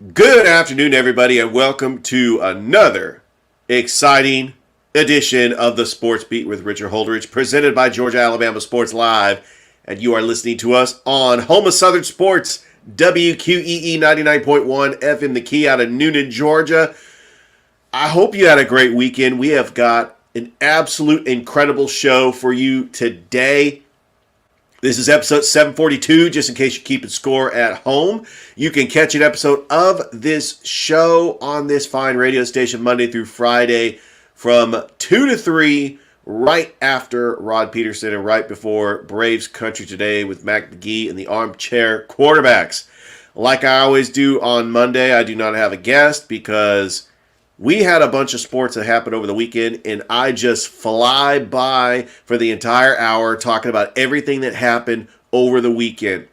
Good afternoon, everybody, and welcome to another exciting edition of the Sports Beat with Richard Holdridge, presented by Georgia Alabama Sports Live. And you are listening to us on Home of Southern Sports, WQEE 99.1 FM, the key out of Noonan, Georgia. I hope you had a great weekend. We have got an absolute incredible show for you today. This is episode 742, just in case you're keeping score at home. You can catch an episode of this show on this fine radio station Monday through Friday from 2 to 3, right after Rod Peterson and right before Braves Country Today with Mac McGee and the Armchair Quarterbacks. Like I always do on Monday, I do not have a guest because we had a bunch of sports that happened over the weekend, and I just fly by for the entire hour talking about everything that happened over the weekend.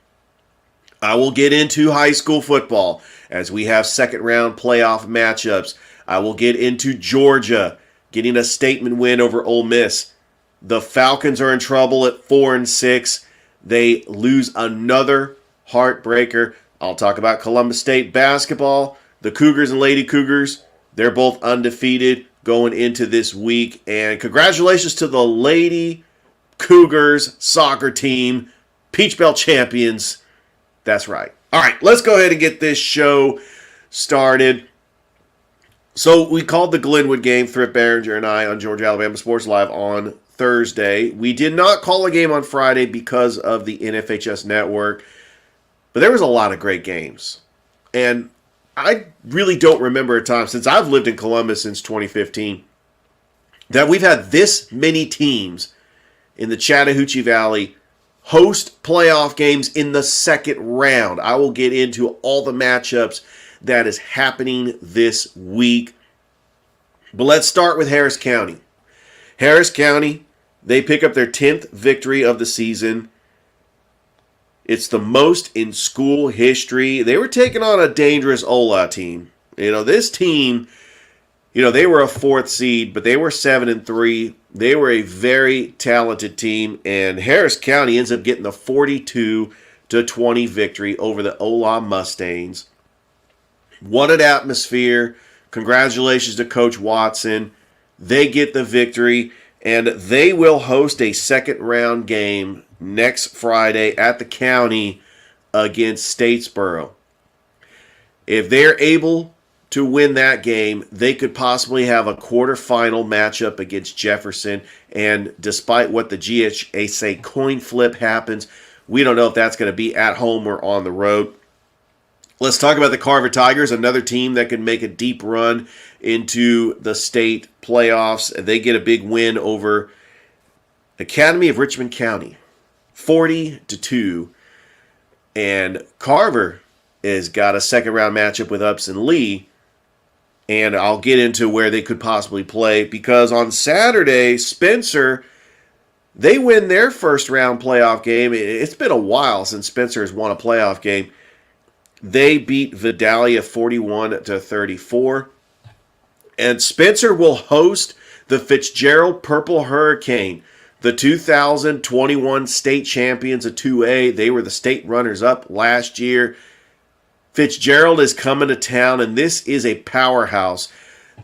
I will get into high school football as we have second-round playoff matchups. I will get into Georgia getting a statement win over Ole Miss. The Falcons are in trouble at 4-6. They lose another heartbreaker. I'll talk about Columbus State basketball, the Cougars and Lady Cougars. They're both undefeated going into this week. And congratulations to the Lady Cougars soccer team, Peach Belt champions. That's right. All right, let's go ahead and get this show started. So we called the Glenwood game, Thrift Behringer and I, on Georgia Alabama Sports Live on Thursday. We did not call a game on Friday because of the NFHS network, but there was a lot of great games. And I really don't remember a time since I've lived in Columbus since 2015 that we've had this many teams in the Chattahoochee Valley host playoff games in the second round. I will get into all the matchups that is happening this week. But let's start with Harris County. Harris County, they pick up their 10th victory of the season. It's the most in school history. They were taking on a dangerous Ola team. This team, they were a 4th seed, but they were 7-3. They were a very talented team, and Harris County ends up getting the 42-20 victory over the Ola Mustangs. What an atmosphere. Congratulations to Coach Watson. They get the victory, and they will host a second-round game next Friday at the county against Statesboro. If they're able to win that game, they could possibly have a quarterfinal matchup against Jefferson. And despite what the GHSA coin flip happens, we don't know if that's going to be at home or on the road. Let's talk about the Carver Tigers, another team that can make a deep run into the state playoffs. They get a big win over Academy of Richmond County, 40-2. And Carver has got a second-round matchup with Upson Lee. And I'll get into where they could possibly play because on Saturday, Spencer, they win their first-round playoff game. It's been a while since Spencer has won a playoff game. They beat Vidalia 41-34. And Spencer will host the Fitzgerald Purple Hurricane, the 2021 state champions of 2A. They were the state runners-up last year. Fitzgerald is coming to town, and this is a powerhouse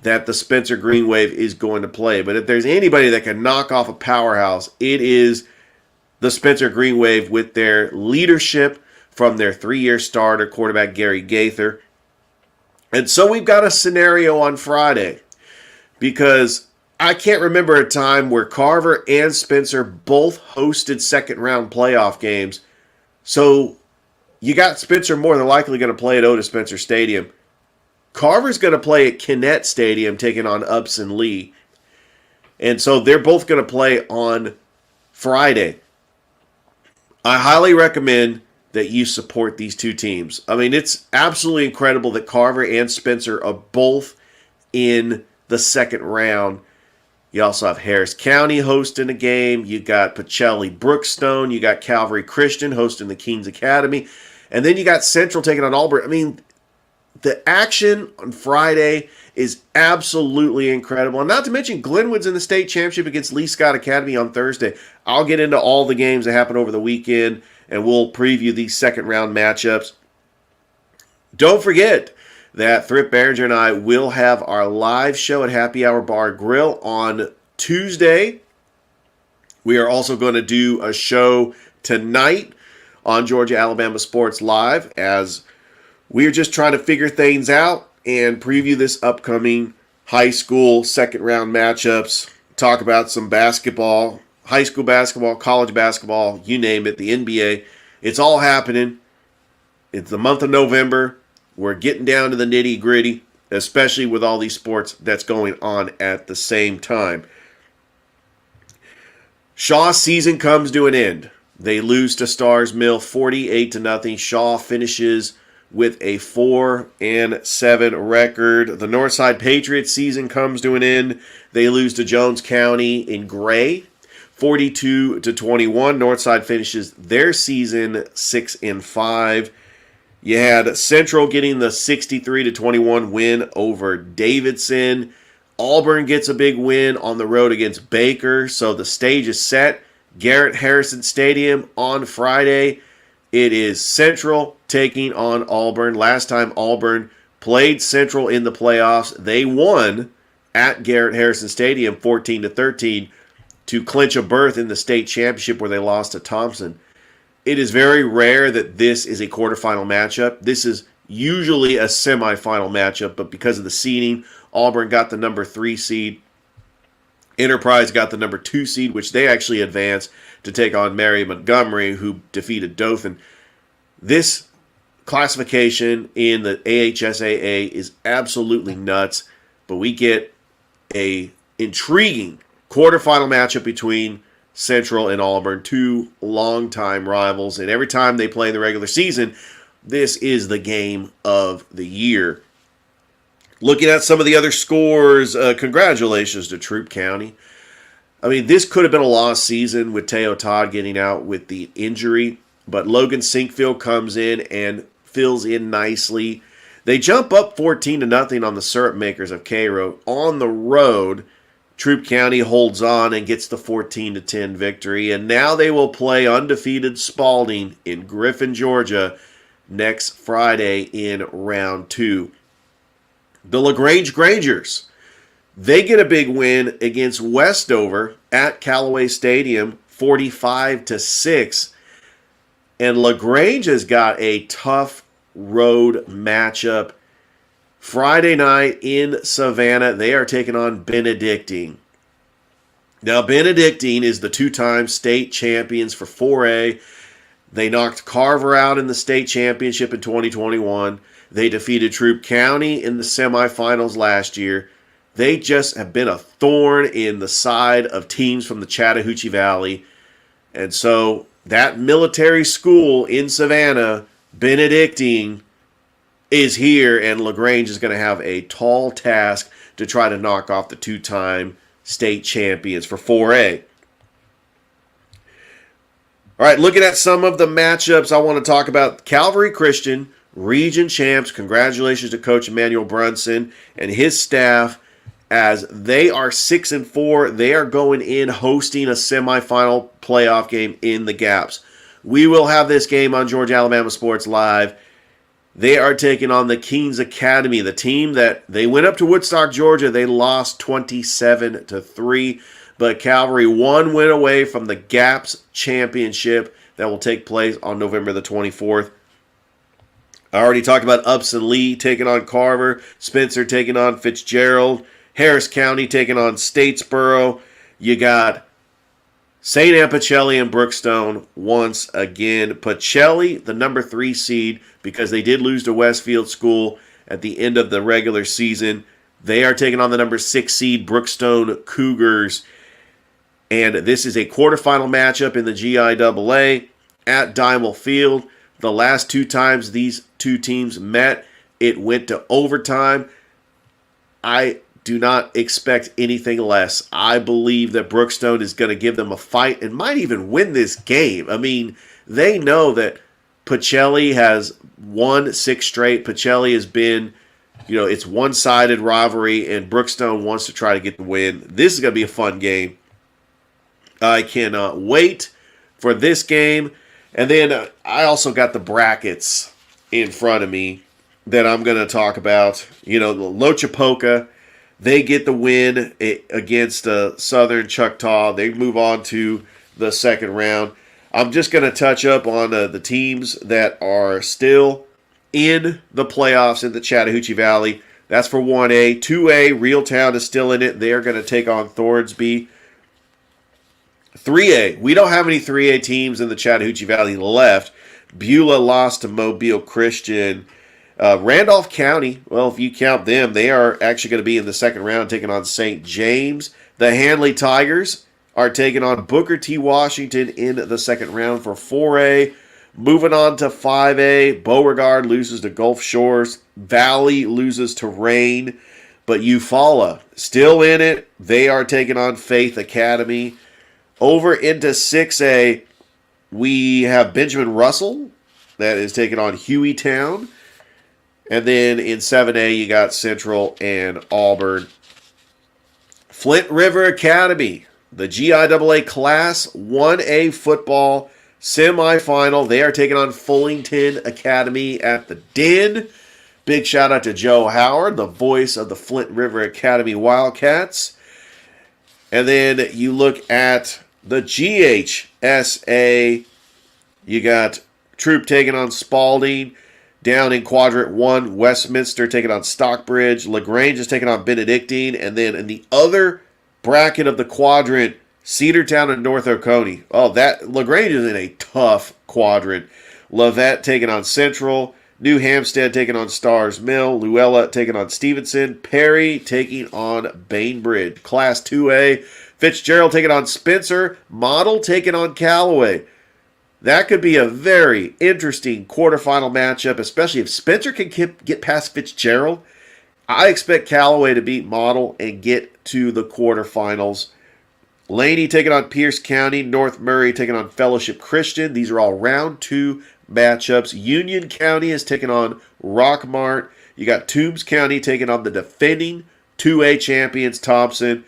that the Spencer Green Wave is going to play. But if there's anybody that can knock off a powerhouse, it is the Spencer Green Wave with their leadership from their 3-year starter, quarterback Gary Gaither. And so we've got a scenario on Friday because I can't remember a time where Carver and Spencer both hosted second-round playoff games. So you got Spencer more than likely going to play at Otis Spencer Stadium. Carver's going to play at Kinnett Stadium taking on Upson Lee. And so they're both going to play on Friday. I highly recommend that you support these two teams. I mean, it's absolutely incredible that Carver and Spencer are both in the second round. You also have Harris County hosting a game. You got Pacelli Brookstone. You got Calvary Christian hosting the Keens Academy. And then you got Central taking on Auburn. I mean, the action on Friday is absolutely incredible. And not to mention Glenwood's in the state championship against Lee Scott Academy on Thursday. I'll get into all the games that happened over the weekend, and we'll preview these second-round matchups. Don't forget, that Thrift Behringer and I will have our live show at Happy Hour Bar Grill on Tuesday. We are also going to do a show tonight on Georgia Alabama Sports Live, as we are just trying to figure things out and preview this upcoming high school second round matchups, talk about some basketball, high school basketball, college basketball, you name it, the NBA. It's all happening. It's the month of November. We're getting down to the nitty gritty, especially with all these sports that's going on at the same time. Shaw's season comes to an end. They lose to Stars Mill 48-0. Shaw finishes with a 4-7 record. The Northside Patriots season comes to an end. They lose to Jones County in Gray 42-21. Northside finishes their season 6-5. You had Central getting the 63-21 win over Davidson. Auburn gets a big win on the road against Baker, so the stage is set. Garrett Harrison Stadium on Friday. It is Central taking on Auburn. Last time Auburn played Central in the playoffs, they won at Garrett Harrison Stadium 14-13 to clinch a berth in the state championship where they lost to Thompson. It is very rare that this is a quarterfinal matchup. This is usually a semifinal matchup, but because of the seeding, Auburn got the number 3 seed. Enterprise got the number 2 seed, which they actually advanced to take on Mary Montgomery, who defeated Dothan. This classification in the AHSAA is absolutely nuts, but we get a intriguing quarterfinal matchup between Central and Auburn, two longtime rivals, and every time they play in the regular season, this is the game of the year. Looking at some of the other scores, congratulations to Troup County. I mean, this could have been a lost season with Teo Todd getting out with the injury, but Logan Sinkfield comes in and fills in nicely. They jump up 14-0 on the Syrup Makers of Cairo. On the road, Troup County holds on and gets the 14-10 victory, and now they will play undefeated Spalding in Griffin, Georgia, next Friday in round 2. The LaGrange Grangers, they get a big win against Westover at Callaway Stadium, 45-6. And LaGrange has got a tough road matchup. Friday night in Savannah, they are taking on Benedictine. Now, Benedictine is the 2-time state champions for 4A. They knocked Carver out in the state championship in 2021. They defeated Troup County in the semifinals last year. They just have been a thorn in the side of teams from the Chattahoochee Valley. And so that military school in Savannah, Benedictine, is here, and LaGrange is going to have a tall task to try to knock off the 2-time state champions for 4A. All right, looking at some of the matchups, I want to talk about Calvary Christian, region champs. Congratulations to Coach Emmanuel Brunson and his staff, as they are 6-4. They are going in hosting a semifinal playoff game in the Gaps. We will have this game on Georgia Alabama Sports Live. They are taking on the Keens Academy, the team that they went up to Woodstock, Georgia. They lost 27-3, but Calvary one win away from the Gaps championship that will take place on November the 24th. I already talked about Upson Lee taking on Carver, Spencer taking on Fitzgerald, Harris County taking on Statesboro. You got St. Anne Pacelli and Brookstone once again. Pacelli, the number 3 seed, because they did lose to Westfield School at the end of the regular season. They are taking on the number 6 seed Brookstone Cougars. And this is a quarterfinal matchup in the GIAA at Dimel Field. The last 2 times these 2 teams met, it went to overtime. I do not expect anything less. I believe that Brookstone is going to give them a fight and might even win this game. I mean, they know that Pacelli has won 6 straight. Pacelli has been, it's one-sided rivalry, and Brookstone wants to try to get the win. This is going to be a fun game. I cannot wait for this game. And then I also got the brackets in front of me. that I'm going to talk about. You know, Lochapoka, they get the win against Southern Choctaw. They move on to the second round. I'm just going to touch up on the teams that are still in the playoffs in the Chattahoochee Valley. That's for 1A. 2A, Reeltown is still in it. They are going to take on Thorsby. 3A, we don't have any 3A teams in the Chattahoochee Valley left. Beulah lost to Mobile Christian. Randolph County, well, if you count them, they are actually going to be in the second round taking on St. James. The Hanley Tigers are taking on Booker T. Washington in the second round for 4A. Moving on to 5A, Beauregard loses to Gulf Shores. Valley loses to Rain. But Eufaula, still in it. They are taking on Faith Academy. Over into 6A, we have Benjamin Russell that is taking on Hueytown. And then in 7A, you got Central and Auburn. Flint River Academy, the GIAA Class 1A football semifinal. They are taking on Fullington Academy at the Den. Big shout out to Joe Howard, the voice of the Flint River Academy Wildcats. And then you look at the GHSA. You got Troop taking on Spalding. Down in Quadrant 1, Westminster taking on Stockbridge. LaGrange is taking on Benedictine. And then in the other bracket of the quadrant, Cedartown and North Oconee. Oh, that LaGrange is in a tough quadrant. Lavette taking on Central. New Hampstead taking on Stars Mill. Luella taking on Stevenson. Perry taking on Bainbridge. Class 2A. Fitzgerald taking on Spencer. Model taking on Callaway. That could be a very interesting quarterfinal matchup, especially if Spencer can get past Fitzgerald. I expect Callaway to beat Model and get to the quarterfinals. Laney taking on Pierce County. North Murray taking on Fellowship Christian. These are all round 2 matchups. Union County is taking on Rockmart. You got Toombs County taking on the defending 2A champions, Thompson.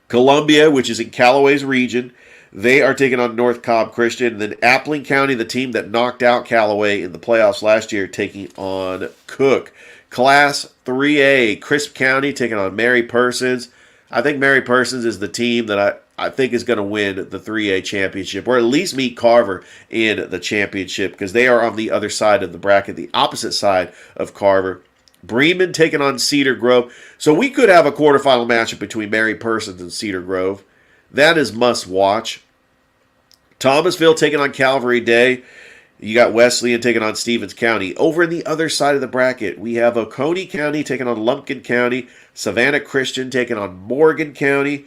Columbia, which is in Callaway's region, they are taking on North Cobb Christian. And then Appling County, the team that knocked out Callaway in the playoffs last year, taking on Cook. Class 3A, Crisp County taking on Mary Persons. I think Mary Persons is the team that I think is going to win the 3A championship, or at least meet Carver in the championship, because they are on the other side of the bracket, the opposite side of Carver. Bremen taking on Cedar Grove. So we could have a quarterfinal matchup between Mary Persons and Cedar Grove. That is must watch. Thomasville taking on Calvary Day. You got Wesleyan taking on Stevens County. Over in the other side of the bracket, we have Oconee County taking on Lumpkin County. Savannah Christian taking on Morgan County.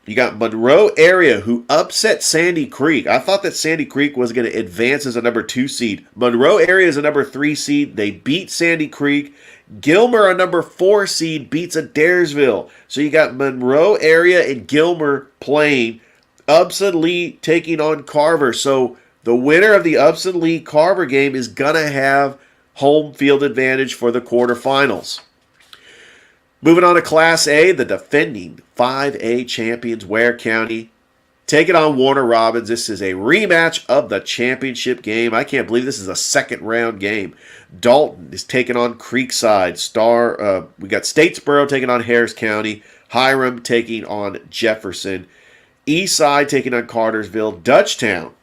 You got Monroe Area, who upset Sandy Creek. I thought that Sandy Creek was going to advance as a number 2 seed. Monroe Area is a number 3 seed. They beat Sandy Creek. Gilmer, a number 4 seed, beats Adairsville. So you got Monroe Area and Gilmer playing. Upson Lee taking on Carver. So the winner of the Upson Lee Carver game is going to have home field advantage for the quarterfinals. Moving on to Class A, the defending 5A champions, Ware County, taking on Warner Robins. This is a rematch of the championship game. I can't believe this is a second round game. Dalton is taking on Creekside. We got Statesboro taking on Harris County. Hiram taking on Jefferson. Eastside taking on Cartersville. Dutchtown,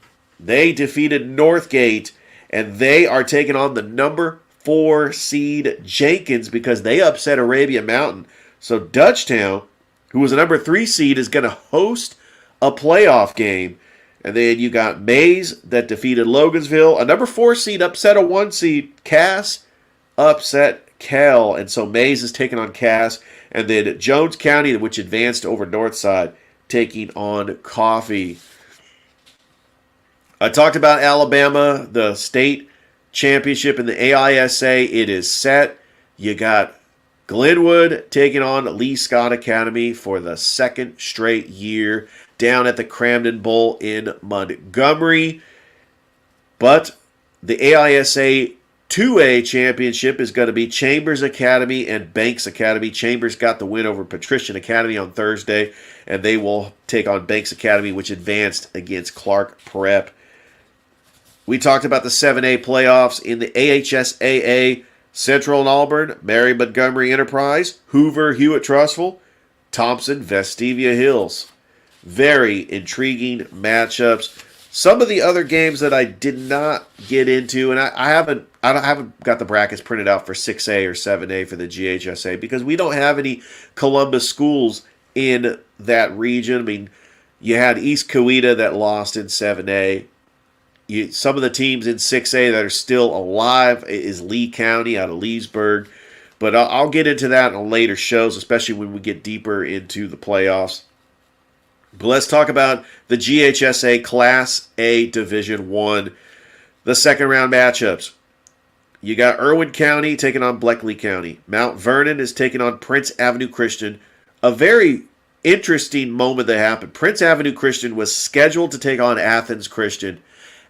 they defeated Northgate, and they are taking on the number 4 seed Jenkins because they upset Arabia Mountain. So Dutchtown, who was a number 3 seed, is going to host a playoff game. And then you got Mays that defeated Logansville. A number 4 seed upset a 1 seed. Cass upset Kell. And so Mays is taking on Cass. And then Jones County, which advanced over Northside, taking on Coffee. I talked about Alabama, the state championship in the AISA. It is set. You got Glenwood taking on Lee Scott Academy for the second straight year down at the Cramden Bowl in Montgomery. But the AISA 2A championship is going to be Chambers Academy and Banks Academy. Chambers got the win over Patrician Academy on Thursday, and they will take on Banks Academy, which advanced against Clark Prep. We talked about the 7A playoffs in the AHSAA. Central and Auburn, Mary Montgomery Enterprise, Hoover Hewitt Trussville, Thompson Vestivia Hills. Very intriguing matchups. Some of the other games that I did not get into, and I haven't got the brackets printed out for 6A or 7A for the GHSA because we don't have any Columbus schools in that region. I mean, you had East Coweta that lost in 7A. Some of the teams in 6A that are still alive is Lee County out of Leesburg. But I'll get into that in later shows, especially when we get deeper into the playoffs. But let's talk about the GHSA Class A Division I, the second round matchups. You got Irwin County taking on Bleckley County. Mount Vernon is taking on Prince Avenue Christian. A very interesting moment that happened. Prince Avenue Christian was scheduled to take on Athens Christian.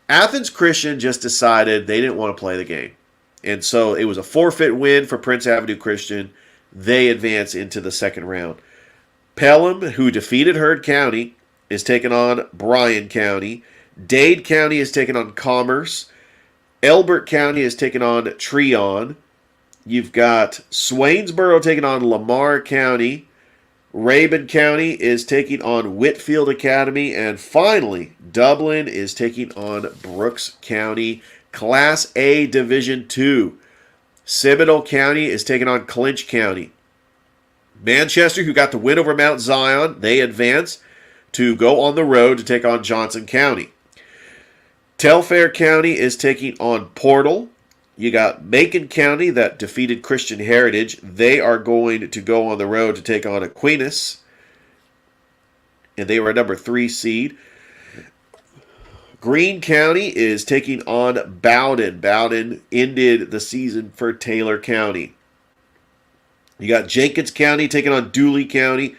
Athens Christian just decided they didn't want to play the game. And so it was a forfeit win for Prince Avenue Christian. They advance into the second round. Pelham, who defeated Heard County, is taking on Bryan County. Dade County is taking on Commerce. Elbert County is taking on Treon. You've got Swainsboro taking on Lamar County. Rabun County is taking on Whitfield Academy. And finally, Dublin is taking on Brooks County. Class A Division II. Seminole County is taking on Clinch County. Manchester, who got the win over Mount Zion, they advance to go on the road to take on Johnson County. Telfair County is taking on Portal. You got Macon County that defeated Christian Heritage. They are going to go on the road to take on Aquinas. And they were a number 3 seed. Greene County is taking on Bowden. Bowden ended the season for Taylor County. You got Jenkins County taking on Dooley County.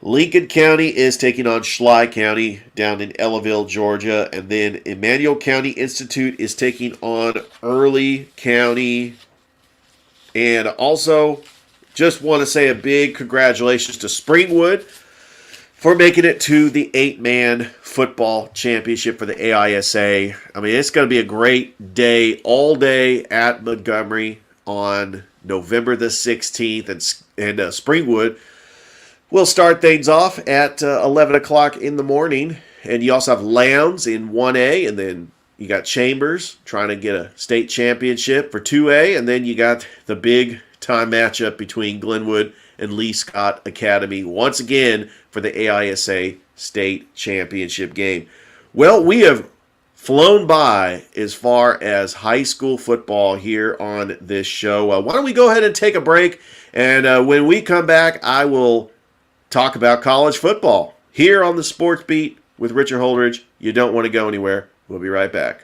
Lincoln County is taking on Schley County down in Ellaville, Georgia. And then Emmanuel County Institute is taking on Early County. And also, just want to say a big congratulations to Springwood for making it to the 8-man football championship for the AISA. I mean, it's going to be a great day, all day at Montgomery on November the 16th. And Springwood will start things off at 11 o'clock in the morning. And you also have Lowndes in 1A. And then you got Chambers trying to get a state championship for 2A. And then you got the big time matchup between Glenwood and Lee Scott Academy once again for the AISA state championship game. Well, we have flown by as far as high school football here on this show. Why don't we go ahead and take a break? And when we come back, I will talk about college football here on the Sports Beat with Richard Holdridge. You don't want to go anywhere. We'll be right back.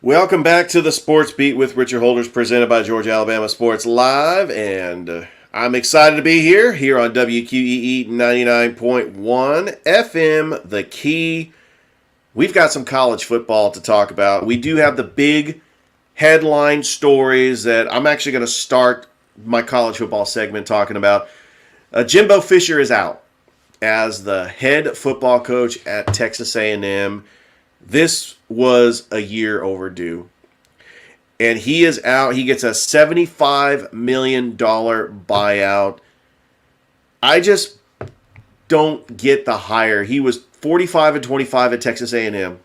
Welcome back to the Sports Beat with Richard Holdridge, presented by Georgia Alabama Sports Live, and I'm excited to be here on WQEE 99.1 FM, The Key. We've got some college football to talk about. We do have the big headline stories that I'm actually going to start my college football segment talking about. Jimbo Fisher is out as the head football coach at Texas A&M. This was a year overdue. And he is out. He gets a $75 million buyout. I just don't get the hire. He was 45-25 at Texas A&M.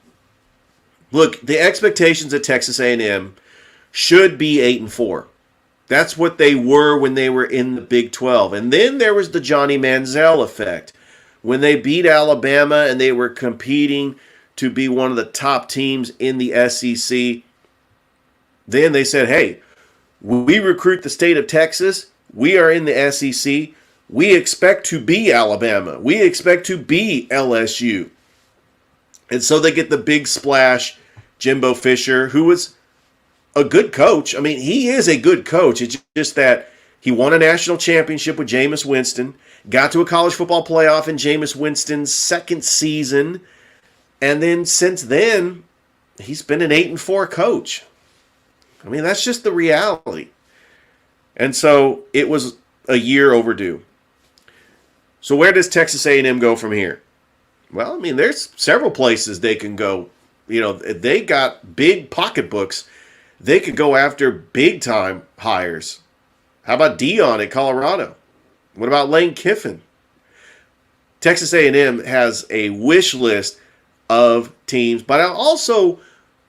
Look, the expectations at Texas A&M should be 8-4. That's what they were when they were in the Big 12. And then there was the Johnny Manziel effect. When they beat Alabama and they were competing to be one of the top teams in the SEC. Then they said, hey, we recruit the state of Texas. We are in the SEC. We expect to be Alabama. We expect to be LSU. And so they get the big splash, Jimbo Fisher, who was a good coach. I mean, he is a good coach. It's just that he won a national championship with Jameis Winston, got to a college football playoff in Jameis Winston's second season, and then since then, he's been an 8-4 coach. I mean, that's just the reality. And so it was a year overdue. So where does Texas A&M go from here? Well, I mean, there's several places they can go. You know, they got big pocketbooks. They could go after big-time hires. How about Dion at Colorado? What about Lane Kiffin? Texas A&M has a wish list of teams, but I also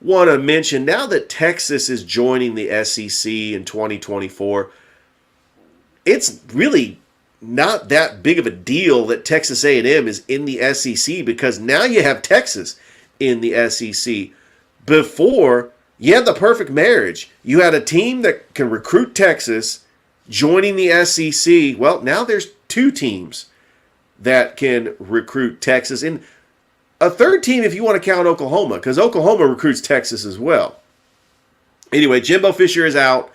want to mention, now that Texas is joining the SEC in 2024, it's really not that big of a deal that Texas A&M is in the SEC, because now you have Texas in the SEC. Before, you had the perfect marriage. You had a team that can recruit Texas joining the SEC. Well, now there's two teams that can recruit Texas, and a third team if you want to count Oklahoma, because Oklahoma recruits Texas as well. Anyway, Jimbo Fisher is out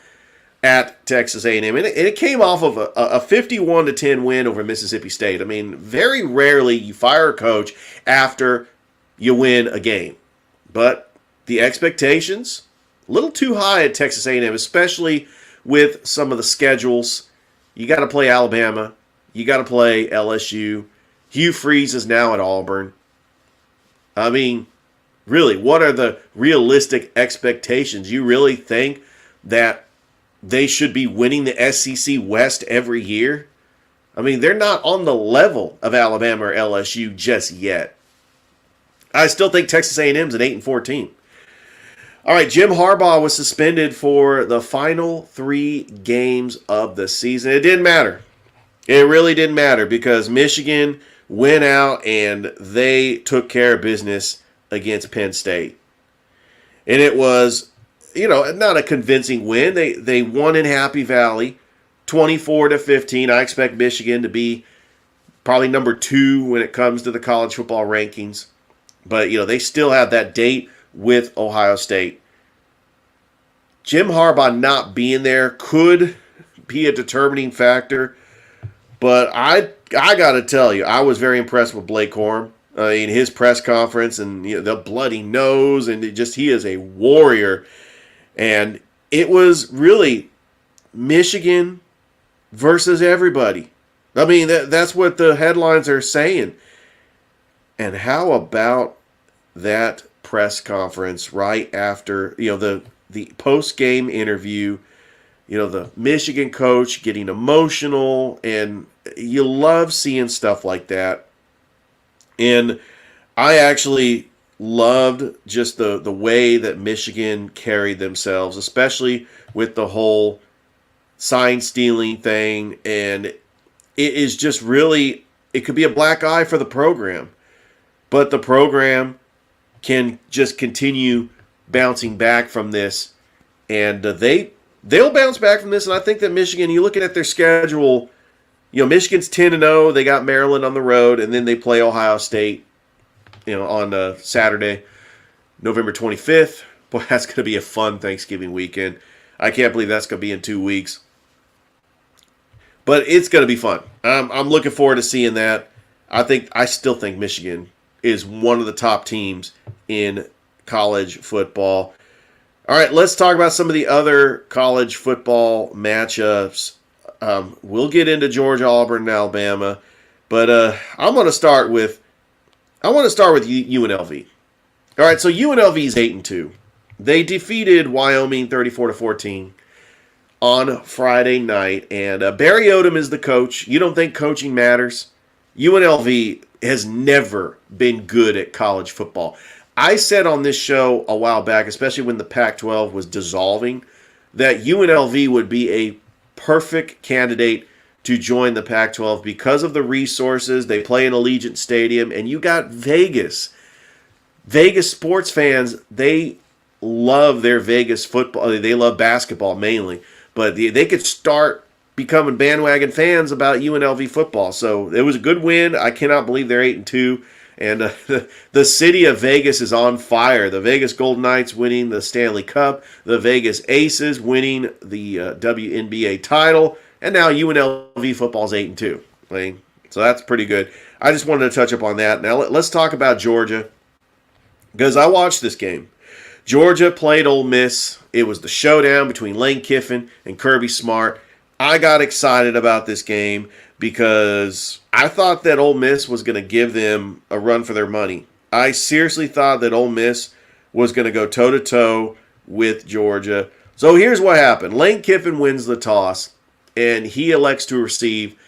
at Texas A&M, and it came off of a 51-10 win over Mississippi State. I mean, very rarely you fire a coach after you win a game, but the expectations a little too high at Texas A&M, especially with some of the schedules. You got to play Alabama, you got to play LSU. Hugh Freeze is now at Auburn. I mean, really, what are the realistic expectations? You really think that they should be winning the SEC West every year? I mean, they're not on the level of Alabama or LSU just yet. I still think Texas A&M's an 8-4 team. All right, Jim Harbaugh was suspended for the final 3 games of the season. It didn't matter. It really didn't matter, because Michigan went out and they took care of business against Penn State. And it was, not a convincing win. They won in Happy Valley, 24-15. I expect Michigan to be probably number 2 when it comes to the college football rankings. But, they still have that date with Ohio State. Jim Harbaugh not being there could be a determining factor. But I got to tell you, I was very impressed with Blake Corum in his press conference, and the bloody nose, and he is a warrior. And it was really Michigan versus everybody. I mean, that's what the headlines are saying. And how about that press conference right after, the post-game interview, the Michigan coach getting emotional, and you love seeing stuff like that. And I actually loved just the way that Michigan carried themselves, especially with the whole sign stealing thing. And it is just really, it could be a black eye for the program, but the program can just continue bouncing back from this, and they'll bounce back from this. And I think that Michigan, you looking at their schedule, Michigan's 10-0. They got Maryland on the road, and then they play Ohio State, on Saturday, November 25th. Boy, that's going to be a fun Thanksgiving weekend. I can't believe that's going to be in 2 weeks. But it's going to be fun. I'm looking forward to seeing that. I still think Michigan is one of the top teams in college football. All right, let's talk about some of the other college football matchups. We'll get into Georgia, Auburn, and Alabama, but I want to start with UNLV. All right, so UNLV is 8-2. They defeated Wyoming 34-14 on Friday night, and Barry Odom is the coach. You don't think coaching matters? UNLV has never been good at college football. I said on this show a while back, especially when the Pac-12 was dissolving, that UNLV would be a perfect candidate to join the Pac-12 because of the resources. They play in Allegiant Stadium, and you got Vegas. Vegas sports fans, they love their Vegas football. They love basketball mainly, but they could start becoming bandwagon fans about UNLV football. So it was a good win. I cannot believe they're 8-2. And the city of Vegas is on fire. The Vegas Golden Knights winning the Stanley Cup, the Vegas Aces winning the WNBA title, and now UNLV football is 8-2. So that's pretty good. I just wanted to touch up on that. Now let's talk about Georgia, because I watched this game. Georgia played Ole Miss. It was the showdown between Lane Kiffin and Kirby Smart. I got excited about this game because I thought that Ole Miss was going to give them a run for their money. I seriously thought that Ole Miss was going to go toe-to-toe with Georgia. So here's what happened. Lane Kiffin wins the toss, and he elects to receive.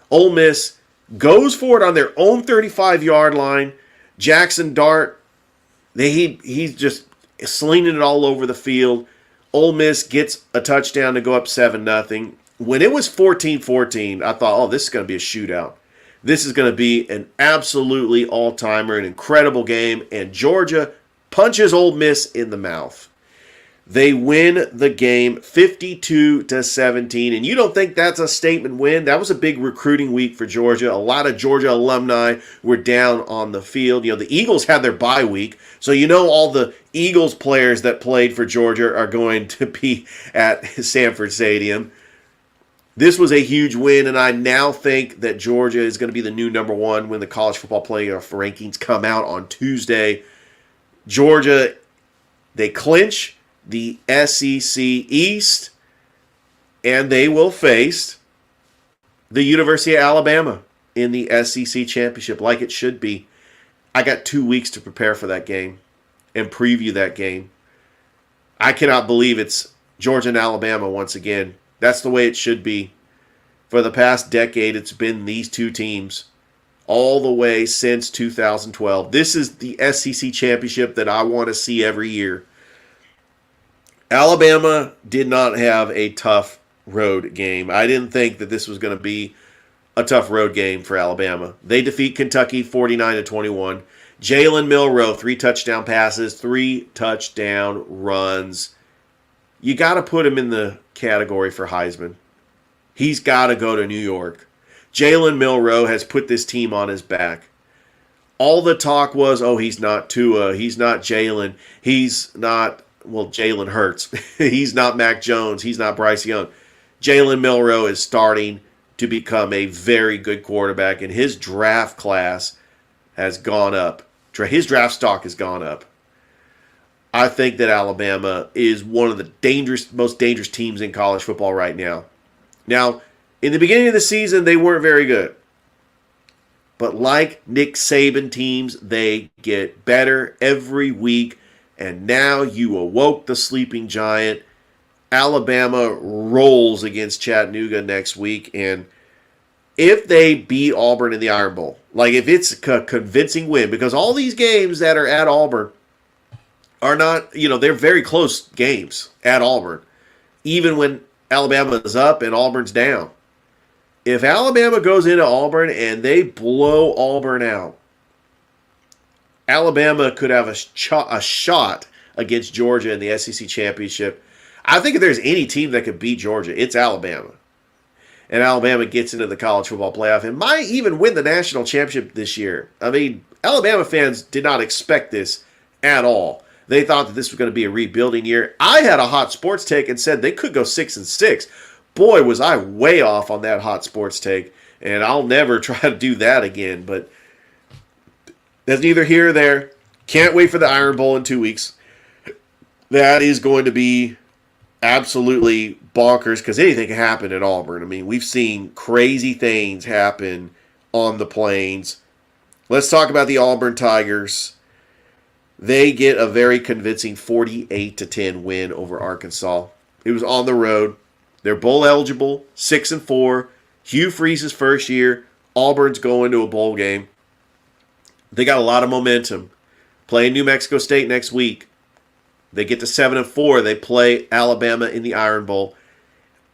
Ole Miss goes for it on their own 35-yard line. Jackson Dart, he's just slinging it all over the field. Ole Miss gets a touchdown to go up 7-0. When it was 14-14, I thought, oh, this is going to be a shootout. This is going to be an absolutely all-timer, an incredible game, and Georgia punches Ole Miss in the mouth. They win the game 52-17, and you don't think that's a statement win? That was a big recruiting week for Georgia. A lot of Georgia alumni were down on the field. You know, the Eagles had their bye week, so you know all the Eagles players that played for Georgia are going to be at Sanford Stadium. This was a huge win, and I now think that Georgia is going to be the new number one when the college football playoff rankings come out on Tuesday. Georgia, they clinch the SEC East, and they will face the University of Alabama in the SEC Championship like it should be. I got 2 weeks to prepare for that game and preview that game. I cannot believe it's Georgia and Alabama once again. That's the way it should be. For the past decade, it's been these two teams all the way since 2012. This is the SEC championship that I want to see every year. Alabama did not have a tough road game. I didn't think that this was going to be a tough road game for Alabama. They defeat Kentucky 49-21. Jalen Milroe, 3 touchdown passes, 3 touchdown runs. You got to put him in the category for Heisman. He's got to go to New York. Jalen Milroe has put this team on his back. All the talk was, oh, he's not Tua, he's not Jalen, he's not, well, Jalen Hurts. He's not Mac Jones, he's not Bryce Young. Jalen Milroe is starting to become a very good quarterback, and his draft class has gone up. His draft stock has gone up. I think that Alabama is one of the most dangerous teams in college football right now. Now, in the beginning of the season, they weren't very good. But like Nick Saban teams, they get better every week. And now you awoke the sleeping giant. Alabama rolls against Chattanooga next week. And if they beat Auburn in the Iron Bowl, like if it's a convincing win, because all these games that are at Auburn are not, they're very close games at Auburn, even when Alabama is up and Auburn's down. If Alabama goes into Auburn and they blow Auburn out, Alabama could have a shot against Georgia in the SEC Championship. I think if there's any team that could beat Georgia, it's Alabama. And Alabama gets into the college football playoff and might even win the national championship this year. I mean, Alabama fans did not expect this at all. They thought that this was going to be a rebuilding year. I had a hot sports take and said they could go 6-6. Boy, was I way off on that hot sports take, and I'll never try to do that again. But that's neither here nor there. Can't wait for the Iron Bowl in 2 weeks. That is going to be absolutely bonkers because anything can happen at Auburn. I mean, we've seen crazy things happen on the plains. Let's talk about the Auburn Tigers. They get a very convincing 48-10 win over Arkansas. It was on the road. They're bowl eligible, 6-4. Hugh Freeze's first year. Auburn's going to a bowl game. They got a lot of momentum. Playing New Mexico State next week. They get to 7-4. They play Alabama in the Iron Bowl.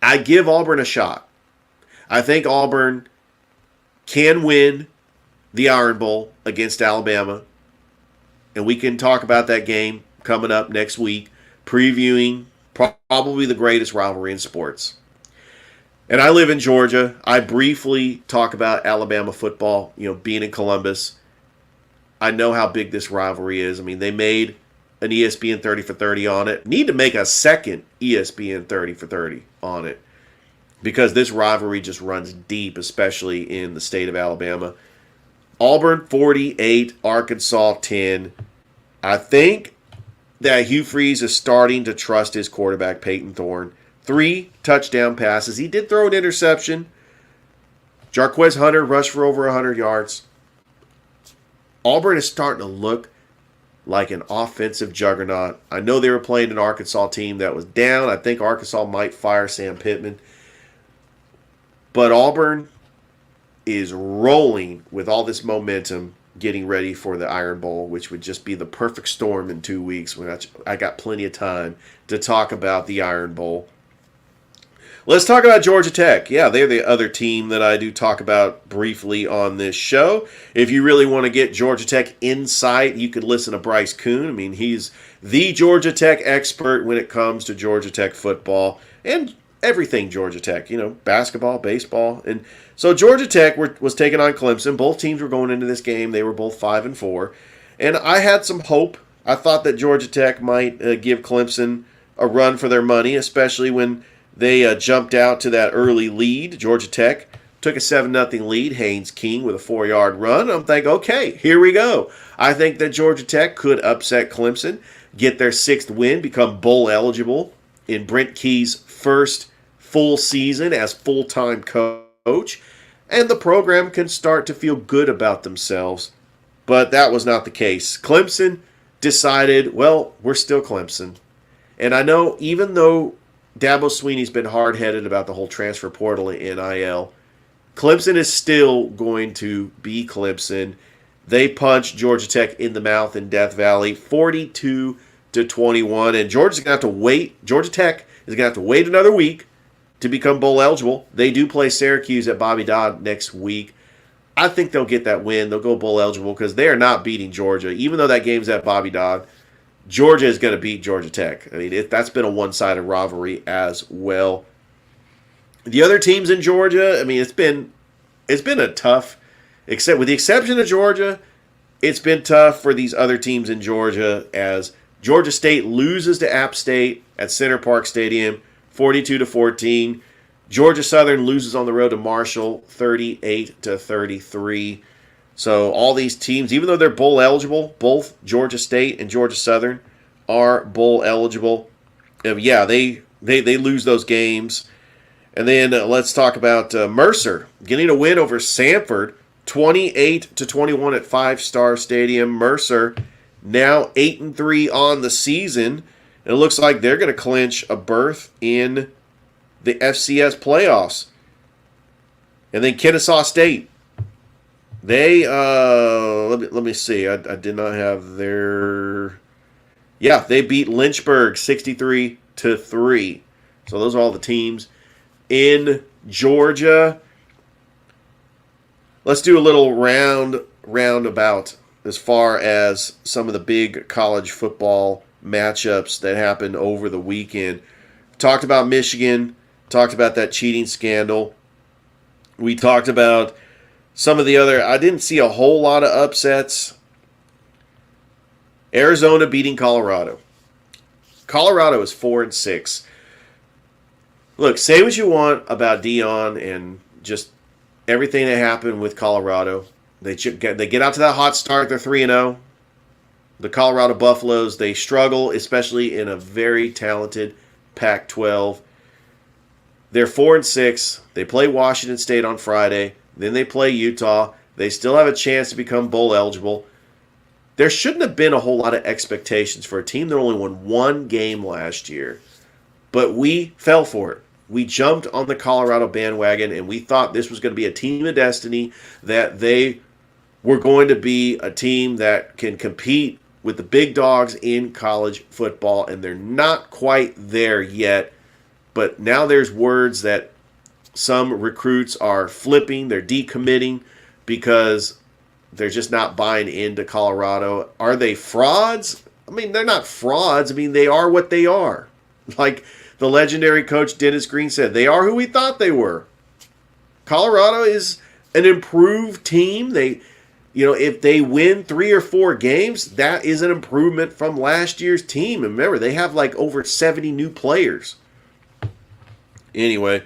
I give Auburn a shot. I think Auburn can win the Iron Bowl against Alabama. and we can talk about that game coming up next week, previewing probably the greatest rivalry in sports. And I live in Georgia. I briefly talk about Alabama football, being in Columbus. I know how big this rivalry is. I mean, they made an ESPN 30 for 30 on it. Need to make a second ESPN 30 for 30 on it because this rivalry just runs deep, especially in the state of Alabama. Auburn 48, Arkansas 10. I think that Hugh Freeze is starting to trust his quarterback, Peyton Thorne. 3 touchdown passes. He did throw an interception. Jarquez Hunter rushed for over 100 yards. Auburn is starting to look like an offensive juggernaut. I know they were playing an Arkansas team that was down. I think Arkansas might fire Sam Pittman. But Auburn is rolling with all this momentum, getting ready for the Iron Bowl, which would just be the perfect storm in 2 weeks when I got plenty of time to talk about the Iron Bowl. Let's talk about Georgia Tech. Yeah, they're the other team that I do talk about briefly on this show. If you really want to get Georgia Tech insight, you could listen to Bryce Kuhn. I mean, he's the Georgia Tech expert when it comes to Georgia Tech football and everything Georgia Tech, basketball, baseball. And so Georgia Tech was taking on Clemson. Both teams were going into this game. They were both 5-4. And I had some hope. I thought that Georgia Tech might give Clemson a run for their money, especially when they jumped out to that early lead. Georgia Tech took a 7-0 lead. Haynes King with a 4-yard run. I'm thinking, okay, here we go. I think that Georgia Tech could upset Clemson, get their 6th win, become bowl eligible in Brent Key's first full season as full-time coach, and the program can start to feel good about themselves. But that was not the case. Clemson decided, well, we're still Clemson. And I know even though Dabo Swinney's been hard-headed about the whole transfer portal and NIL, Clemson is still going to be Clemson. They punched Georgia Tech in the mouth in Death Valley, 42-21, and Georgia Tech is going to have to wait another week to become bowl eligible. They do play Syracuse at Bobby Dodd next week. I think they'll get that win. They'll go bowl eligible because they are not beating Georgia. Even though that game's at Bobby Dodd, Georgia is going to beat Georgia Tech. I mean, that's been a one-sided rivalry as well. The other teams in Georgia, I mean, it's been a tough, except with the exception of Georgia, it's been tough for these other teams in Georgia as Georgia State loses to App State at Center Parc Stadium, 42-14. Georgia Southern loses on the road to Marshall, 38-33. So all these teams, even though they're bowl eligible, both Georgia State and Georgia Southern are bowl eligible. They lose those games. And then let's talk about Mercer getting a win over Samford, 28-21 at Five Star Stadium. Mercer now 8-3 on the season. And it looks like they're going to clinch a berth in the FCS playoffs. And then Kennesaw State. They, let me see. I did not have their... Yeah, they beat Lynchburg 63-3. So those are all the teams in Georgia. Let's do a little roundabout as far as some of the big college football matchups that happened over the weekend. Talked about Michigan. Talked about that cheating scandal. We talked about some of the other... I didn't see a whole lot of upsets. Arizona beating Colorado. Colorado is 4-6. Look, say what you want about Dion and just everything that happened with Colorado. They get out to that hot start. They're 3-0. The Colorado Buffaloes, they struggle, especially in a very talented Pac-12. They're 4-6. They play Washington State on Friday. Then they play Utah. They still have a chance to become bowl eligible. There shouldn't have been a whole lot of expectations for a team that only won one game last year. But we fell for it. We jumped on the Colorado bandwagon, and we thought this was going to be a team of destiny, that they were going to be a team that can compete with the big dogs in college football, and they're not quite there yet. But now there's words that some recruits are flipping, they're decommitting because They're just not buying into Colorado. Are they frauds? I mean, they're not frauds. I mean, they are what they are. Like the legendary coach Dennis Green said, they are who we thought they were. Colorado is an improved team. If they win 3 or 4 games, that is an improvement from last year's team. And remember, they have like over 70 new players. Anyway,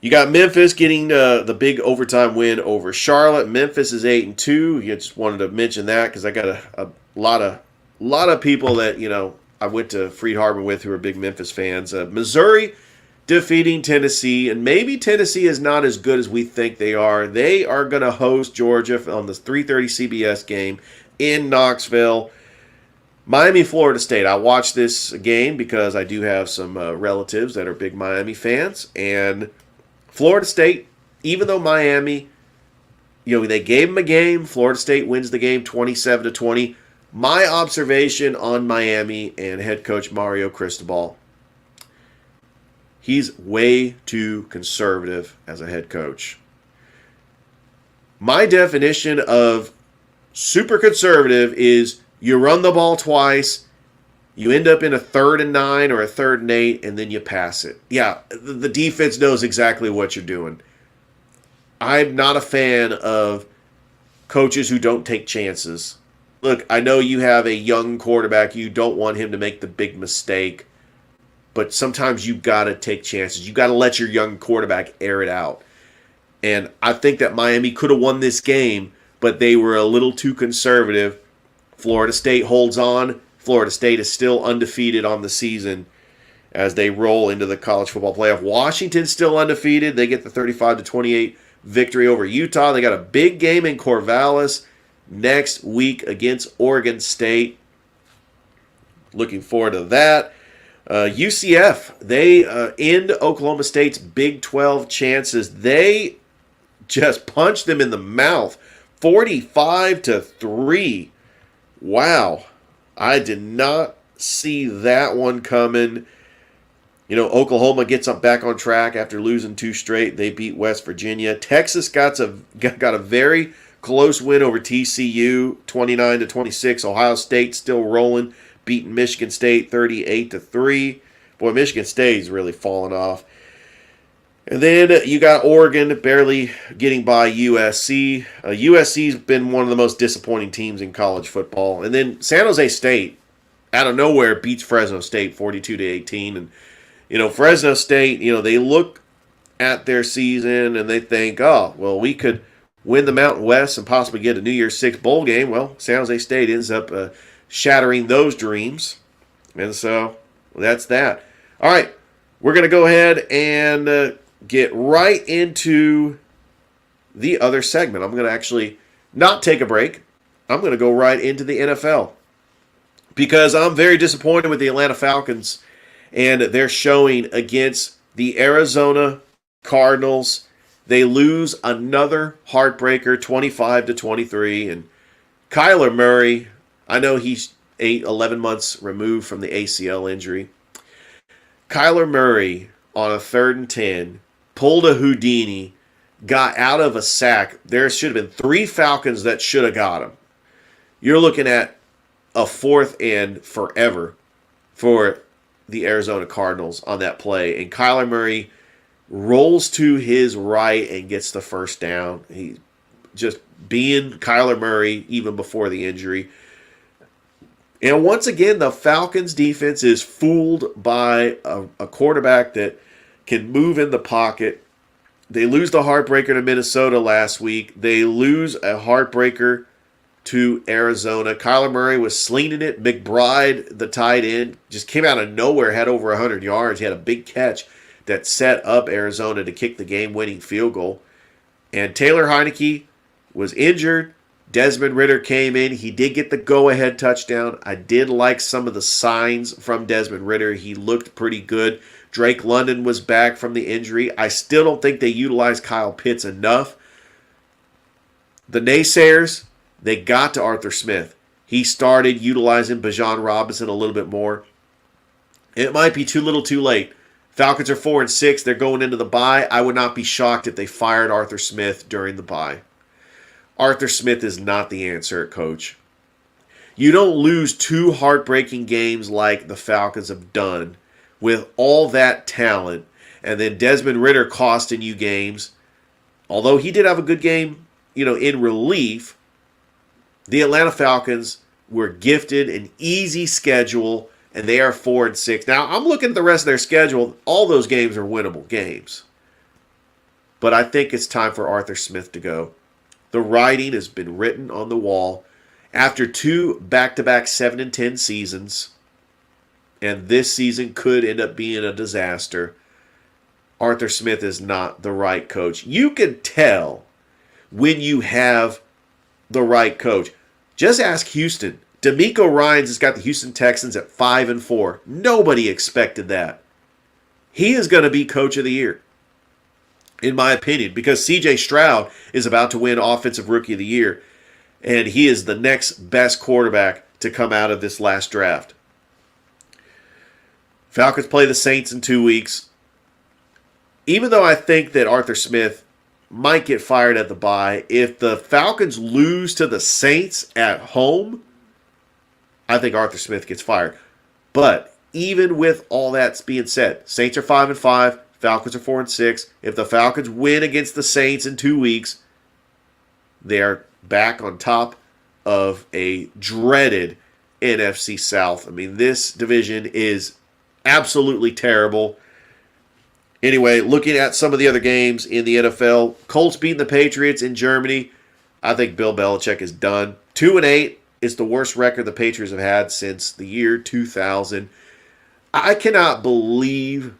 you got Memphis getting the big overtime win over Charlotte. Memphis is 8-2. You just wanted to mention that because I got a lot of people that I went to Freed Harbor with who are big Memphis fans. Missouri defeating Tennessee, and maybe Tennessee is not as good as we think they are. They are going to host Georgia on the 3:30 CBS game in Knoxville. Miami, Florida State. I watched this game because I do have some relatives that are big Miami fans, and Florida State, even though Miami, they gave them a game, Florida State wins the game 27-20. My observation on Miami and head coach Mario Cristobal, he's way too conservative as a head coach. My definition of super conservative is you run the ball twice, you end up in a 3rd and 9 or a 3rd and 8, and then you pass it. Yeah, the defense knows exactly what you're doing. I'm not a fan of coaches who don't take chances. Look, I know you have a young quarterback. You don't want him to make the big mistake. But sometimes you've got to take chances. You've got to let your young quarterback air it out. And I think that Miami could have won this game, but they were a little too conservative. Florida State holds on. Florida State is still undefeated on the season as they roll into the college football playoff. Washington's still undefeated. They get the 35-28 victory over Utah. They got a big game in Corvallis next week against Oregon State. Looking forward to that. UCF, they end Oklahoma State's Big 12 chances. They just punched them in the mouth, 45-3. Wow, I did not see that one coming. Oklahoma gets up back on track after losing 2 straight. They beat West Virginia. Texas got a very close win over TCU, 29-26. Ohio State still rolling, beating Michigan State 38-3. Boy, Michigan State's really fallen off. And then you got Oregon barely getting by USC. USC's been one of the most disappointing teams in college football. And then San Jose State, out of nowhere, beats Fresno State 42-18. And, Fresno State, they look at their season and they think, oh, well, we could win the Mountain West and possibly get a New Year's Six bowl game. Well, San Jose State ends up shattering those dreams. And so that's that. All right, we're going to go ahead and get right into the other segment. I'm going to actually not take a break. I'm going to go right into the NFL because I'm very disappointed with the Atlanta Falcons and their showing against the Arizona Cardinals. They lose another heartbreaker, 25-23. And Kyler Murray, I know he's 11 months removed from the ACL injury. Kyler Murray on a 3rd and 10 pulled a Houdini, got out of a sack. There should have been 3 Falcons that should have got him. You're looking at a 4th and forever for the Arizona Cardinals on that play. And Kyler Murray rolls to his right and gets the first down. He just being Kyler Murray even before the injury. And once again, the Falcons defense is fooled by a quarterback that can move in the pocket. They lose the heartbreaker to Minnesota last week. They lose a heartbreaker to Arizona. Kyler Murray was slinging it. McBride, the tight end, just came out of nowhere, had over 100 yards. He had a big catch that set up Arizona to kick the game-winning field goal. And Taylor Heineke was injured. Desmond Ridder came in. He did get the go-ahead touchdown. I did like some of the signs from Desmond Ridder. He looked pretty good. Drake London was back from the injury. I still don't think they utilized Kyle Pitts enough. The naysayers, they got to Arthur Smith. He started utilizing Bijan Robinson a little bit more. It might be too little too late. Falcons are 4-6. They're going into the bye. I would not be shocked if they fired Arthur Smith during the bye. Arthur Smith is not the answer at coach. You don't lose two heartbreaking games like the Falcons have done with all that talent, and then Desmond Ridder costing you games. Although he did have a good game, in relief, the Atlanta Falcons were gifted an easy schedule, and they are 4-6. Now, I'm looking at the rest of their schedule. All those games are winnable games. But I think it's time for Arthur Smith to go. The writing has been written on the wall. After two back-to-back 7-10 seasons, and this season could end up being a disaster, Arthur Smith is not the right coach. You can tell when you have the right coach. Just ask Houston. D'Amico Ryans has got the Houston Texans at 5-4. Nobody expected that. He is going to be coach of the year, in my opinion, because C.J. Stroud is about to win Offensive Rookie of the Year, and he is the next best quarterback to come out of this last draft. Falcons play the Saints in 2 weeks. Even though I think that Arthur Smith might get fired at the bye, if the Falcons lose to the Saints at home, I think Arthur Smith gets fired. But even with all that being said, Saints are 5-5, Falcons are 4-6. If the Falcons win against the Saints in 2 weeks, they are back on top of a dreaded NFC South. I mean, this division is absolutely terrible. Anyway, looking at some of the other games in the NFL, Colts beating the Patriots in Germany. I think Bill Belichick is done. 2-8 is the worst record the Patriots have had since the year 2000. I cannot believe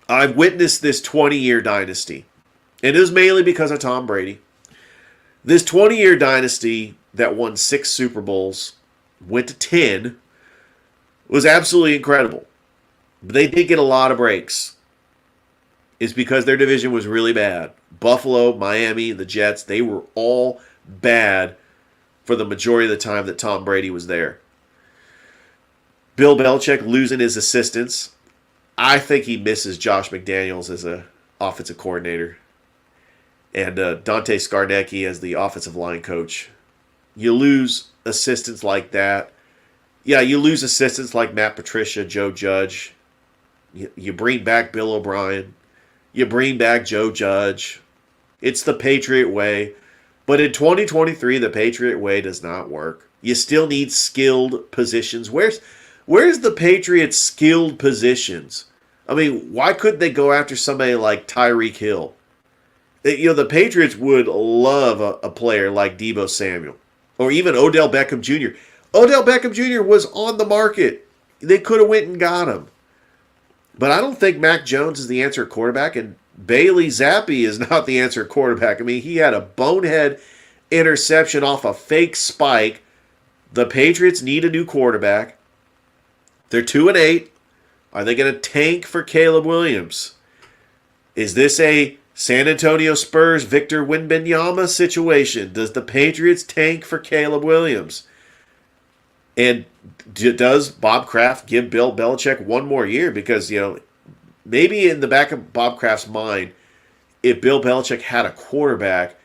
I've witnessed this 20-year dynasty. And it was mainly because of Tom Brady. This 20-year dynasty that won 6 Super Bowls, went to 10, was absolutely incredible. But they did get a lot of breaks. It's because their division was really bad. Buffalo, Miami, the Jets, they were all bad for the majority of the time that Tom Brady was there. Bill Belichick losing his assistants. I think he misses Josh McDaniels as an offensive coordinator. And Dante Scarnecchia as the offensive line coach. You lose assistants like that. Yeah, you lose assistants like Matt Patricia, Joe Judge. You bring back Bill O'Brien. You bring back Joe Judge. It's the Patriot way. But in 2023, the Patriot way does not work. You still need skilled positions. Where's the Patriots' skilled positions? I mean, why couldn't they go after somebody like Tyreek Hill? The Patriots would love a player like Deebo Samuel or even Odell Beckham Jr. Odell Beckham Jr. was on the market. They could have went and got him. But I don't think Mac Jones is the answer at quarterback, and Bailey Zappi is not the answer at quarterback. I mean, he had a bonehead interception off a fake spike. The Patriots need a new quarterback. They're 2-8. Are they going to tank for Caleb Williams? Is this a San Antonio Spurs Victor Wembanyama situation? Does the Patriots tank for Caleb Williams? And does Bob Kraft give Bill Belichick one more year? Because, maybe in the back of Bob Kraft's mind, if Bill Belichick had a quarterback,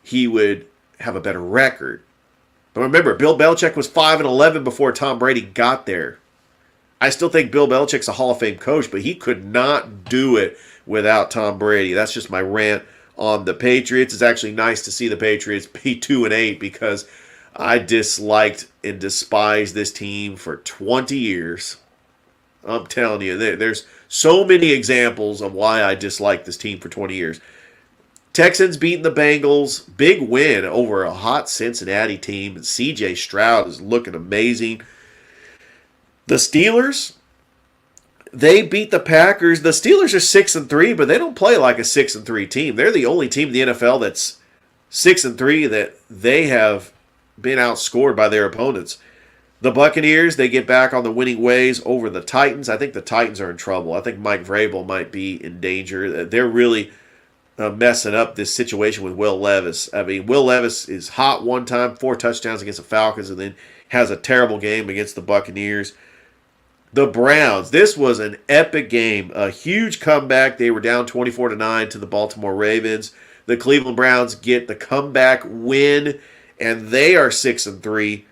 he would have a better record. But remember, Bill Belichick was 5-11 before Tom Brady got there. I still think Bill Belichick's a Hall of Fame coach, but he could not do it without Tom Brady. That's just my rant on the Patriots. It's actually nice to see the Patriots be 2-8 because I disliked and despised this team for 20 years. I'm telling you, there's so many examples of why I disliked this team for 20 years. Texans beating the Bengals. Big win over a hot Cincinnati team. And C.J. Stroud is looking amazing. The Steelers, they beat the Packers. The Steelers are 6-3, but they don't play like a 6-3 team. They're the only team in the NFL that's 6-3 that they have been outscored by their opponents. The Buccaneers, they get back on the winning ways over the Titans. I think the Titans are in trouble. I think Mike Vrabel might be in danger. They're really messing up this situation with Will Levis. I mean, Will Levis is hot one time, 4 touchdowns against the Falcons, and then has a terrible game against the Buccaneers. The Browns, this was an epic game. A huge comeback. They were down 24-9 to the Baltimore Ravens. The Cleveland Browns get the comeback win, and they are 6-3.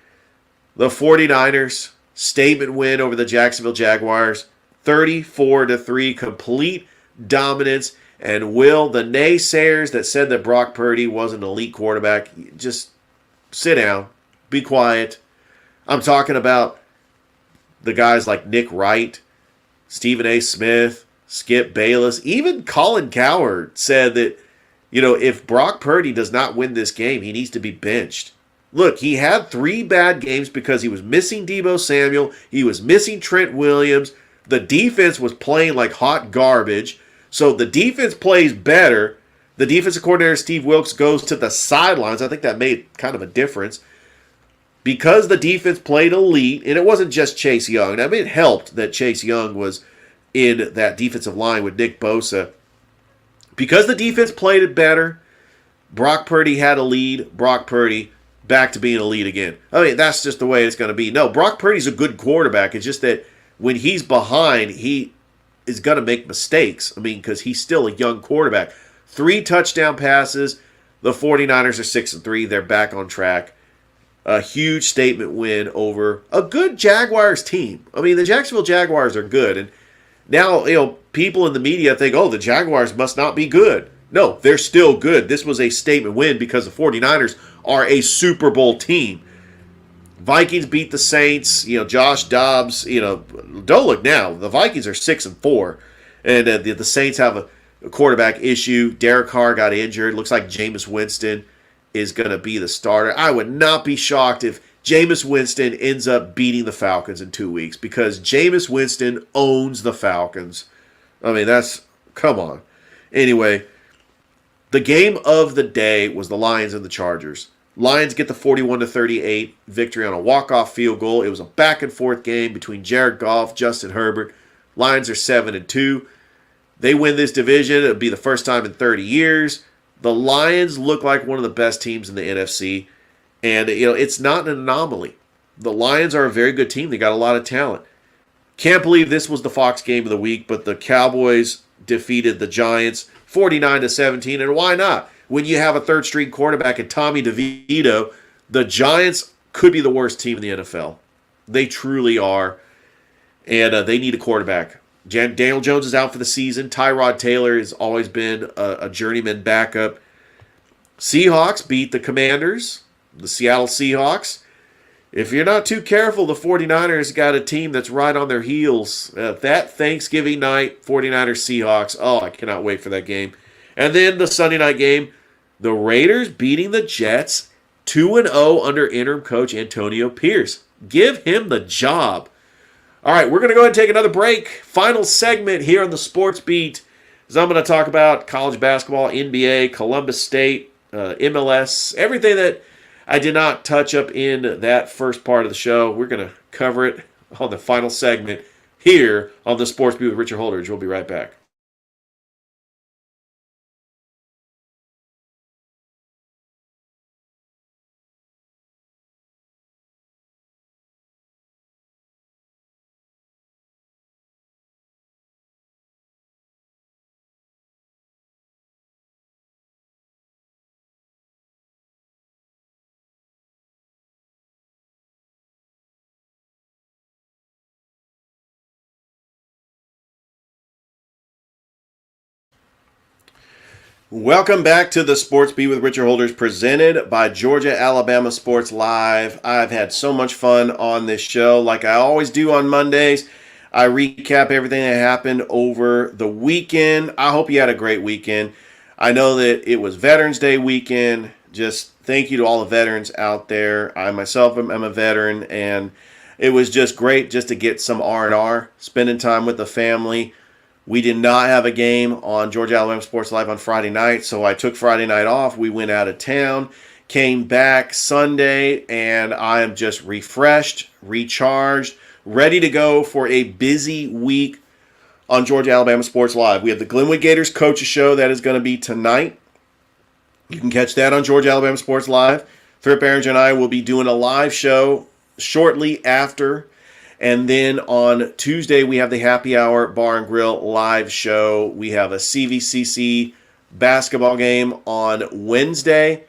The 49ers, statement win over the Jacksonville Jaguars, 34-3, complete dominance. And will the naysayers that said that Brock Purdy was an elite quarterback, just sit down, be quiet. I'm talking about the guys like Nick Wright, Stephen A. Smith, Skip Bayless, even Colin Cowherd said that, if Brock Purdy does not win this game, he needs to be benched. Look, he had 3 bad games because he was missing Deebo Samuel, he was missing Trent Williams, the defense was playing like hot garbage. So the defense plays better. The defensive coordinator, Steve Wilks, goes to the sidelines. I think that made kind of a difference. Because the defense played elite, and it wasn't just Chase Young. I mean, it helped that Chase Young was in that defensive line with Nick Bosa. Because the defense played it better, Brock Purdy had a lead. Brock Purdy back to being a lead again. I mean, that's just the way it's going to be. No, Brock Purdy's a good quarterback. It's just that when he's behind, he is going to make mistakes. I mean, because he's still a young quarterback. 3 touchdown passes. The 49ers are 6-3. They're back on track. A huge statement win over a good Jaguars team. I mean, the Jacksonville Jaguars are good. And now, people in the media think, the Jaguars must not be good. No, they're still good. This was a statement win because the 49ers are a Super Bowl team. Vikings beat the Saints. Josh Dobbs. Don't look now. The Vikings are 6-4, and the Saints have a quarterback issue. Derek Carr got injured. Looks like Jameis Winston is going to be the starter. I would not be shocked if Jameis Winston ends up beating the Falcons in 2 weeks because Jameis Winston owns the Falcons. I mean, come on. Anyway, the game of the day was the Lions and the Chargers. Lions get the 41-38 victory on a walk-off field goal. It was a back-and-forth game between Jared Goff, Justin Herbert. Lions are 7-2. They win this division. It'll be the first time in 30 years. The Lions look like one of the best teams in the NFC. And, it's not an anomaly. The Lions are a very good team. They got a lot of talent. Can't believe this was the Fox game of the week, but the Cowboys defeated the Giants 49-17. And why not? When you have a third-string quarterback and Tommy DeVito, the Giants could be the worst team in the NFL. They truly are, and they need a quarterback. Daniel Jones is out for the season. Tyrod Taylor has always been a journeyman backup. Seahawks beat the Commanders, the Seattle Seahawks. If you're not too careful, the 49ers got a team that's right on their heels. That Thanksgiving night, 49ers Seahawks. Oh, I cannot wait for that game. And then the Sunday night game, the Raiders beating the Jets 2-0 under interim coach Antonio Pierce. Give him the job. All right, we're going to go ahead and take another break. Final segment here on the Sports Beat is I'm going to talk about college basketball, NBA, Columbus State, MLS, everything that I did not touch up in that first part of the show. We're going to cover it on the final segment here on the Sports Beat with Richard Holdridge. We'll be right back. Welcome back to the Sports Beat with Richard Holdridge, presented by Georgia Alabama Sports Live. I've had so much fun on this show. Like I always do on Mondays, I recap everything that happened over the weekend. I hope you had a great weekend. I know that it was Veterans Day weekend. Just thank you to all the veterans out there. I myself am a veteran, and it was just great just to get some R&R, spending time with the family. We did not have a game on Georgia Alabama Sports Live on Friday night, so I took Friday night off. We went out of town, came back Sunday, and I am just refreshed, recharged, ready to go for a busy week on Georgia Alabama Sports Live. We have the Glenwood Gators Coaches Show that is going to be tonight. You can catch that on Georgia Alabama Sports Live. Thrip Aringer and I will be doing a live show shortly after. And then on Tuesday, we have the Happy Hour Bar and Grill live show. We have a CVCC basketball game on Wednesday.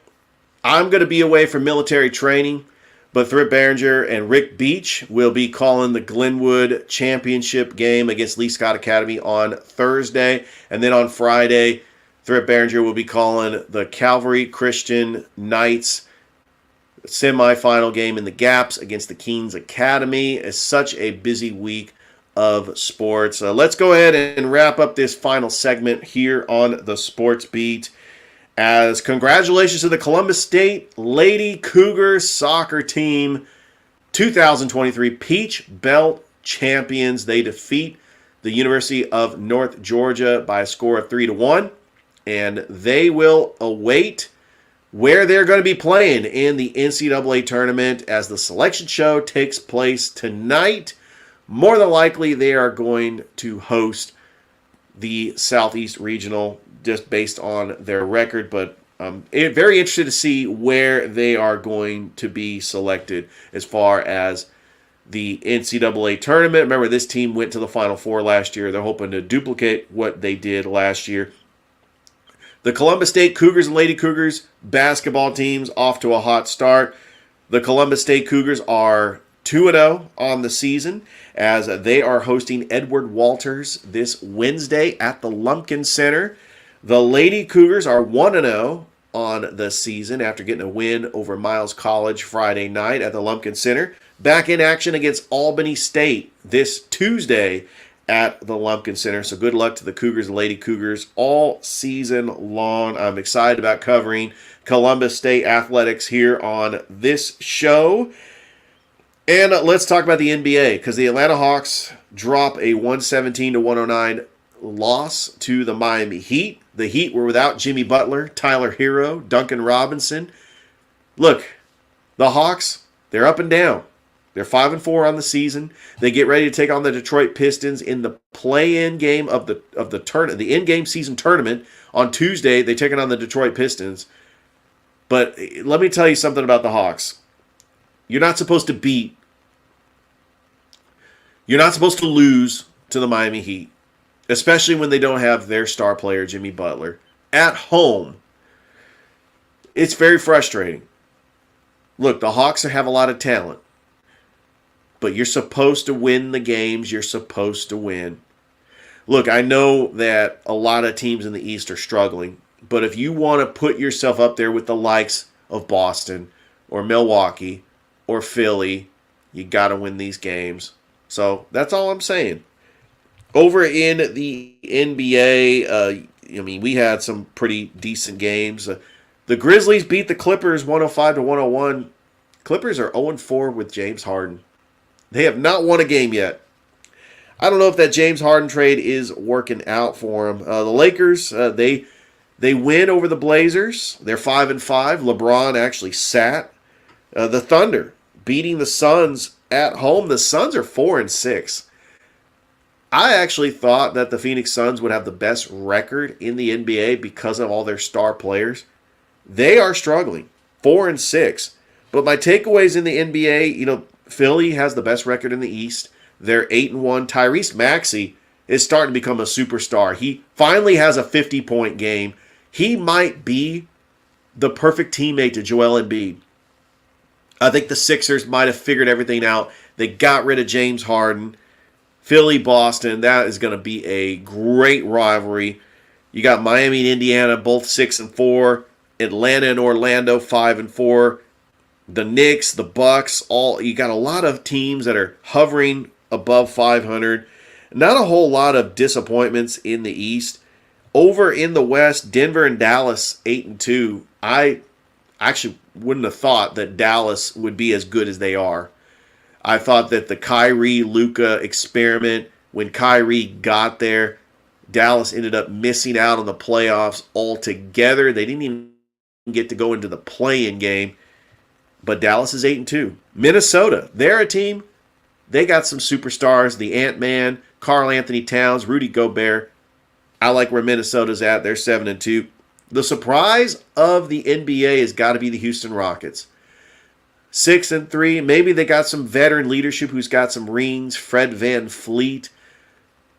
I'm going to be away for military training, but Thrift Barringer and Rick Beach will be calling the Glenwood Championship game against Lee Scott Academy on Thursday. And then on Friday, Thrift Barringer will be calling the Calvary Christian Knights semifinal game in the Gaps against the Keens Academy. It's such a busy week of sports. Let's go ahead and wrap up this final segment here on the Sports Beat. As congratulations to the Columbus State Lady Cougars soccer team, 2023 Peach Belt champions. They defeat the University of North Georgia by a score of 3-1, and they will await where they're going to be playing in the NCAA tournament as the selection show takes place tonight. More than likely, they are going to host the Southeast Regional just based on their record, but I'm very interested to see where they are going to be selected as far as the NCAA tournament. Remember, this team went to the Final Four last year. They're hoping to duplicate what they did last year. The Columbus State Cougars and Lady Cougars basketball teams off to a hot start. The Columbus State Cougars are 2-0 on the season as they are hosting Edward Walters this Wednesday at the Lumpkin Center. The Lady Cougars are 1-0 on the season after getting a win over Miles College Friday night at the Lumpkin Center. Back in action against Albany State this Tuesday at the Lumpkin Center. So good luck to the Cougars and Lady Cougars all season long. I'm excited about covering Columbus State athletics here on this show. And let's talk about the NBA, because the Atlanta Hawks drop a 117-109 loss to the Miami Heat. The Heat were without Jimmy Butler, Tyler Hero, Duncan Robinson. Look, the Hawks, they're up and down. They're 5-4 on the season. They get ready to take on the Detroit Pistons in the play-in game of the in-game season tournament on Tuesday. They take it on the Detroit Pistons. But let me tell you something about the Hawks. You're not supposed to lose to the Miami Heat, especially when they don't have their star player, Jimmy Butler, at home. It's very frustrating. Look, the Hawks have a lot of talent, but you're supposed to win the games you're supposed to win. Look, I know that a lot of teams in the East are struggling, but if you want to put yourself up there with the likes of Boston or Milwaukee or Philly, you got to win these games. So that's all I'm saying. Over in the NBA, we had some pretty decent games. The Grizzlies beat the Clippers 105-101. Clippers are 0-4 with James Harden. They have not won a game yet. I don't know if that James Harden trade is working out for them. The Lakers, they win over the Blazers. They're 5-5. LeBron actually sat. The Thunder beating the Suns at home. The Suns are 4-6. I actually thought that the Phoenix Suns would have the best record in the NBA because of all their star players. They are struggling, 4-6. But my takeaways in the NBA, Philly has the best record in the East. They're 8-1. Tyrese Maxey is starting to become a superstar. He finally has a 50-point game. He might be the perfect teammate to Joel Embiid. I think the Sixers might have figured everything out. They got rid of James Harden. Philly, Boston, that is going to be a great rivalry. You got Miami and Indiana, both 6-4. Atlanta and Orlando, 5-4. The Knicks, the Bucks, you got a lot of teams that are hovering above 500. Not a whole lot of disappointments in the East. Over in the West, Denver and Dallas, 8-2. I actually wouldn't have thought that Dallas would be as good as they are. I thought that the Kyrie-Luka experiment, when Kyrie got there, Dallas ended up missing out on the playoffs altogether. They didn't even get to go into the play-in game. But Dallas is 8-2. Minnesota, they're a team. They got some superstars. The Ant-Man, Karl Anthony Towns, Rudy Gobert. I like where Minnesota's at. They're 7-2. The surprise of the NBA has got to be the Houston Rockets. 6-3. Maybe they got some veteran leadership who's got some rings. Fred VanVleet.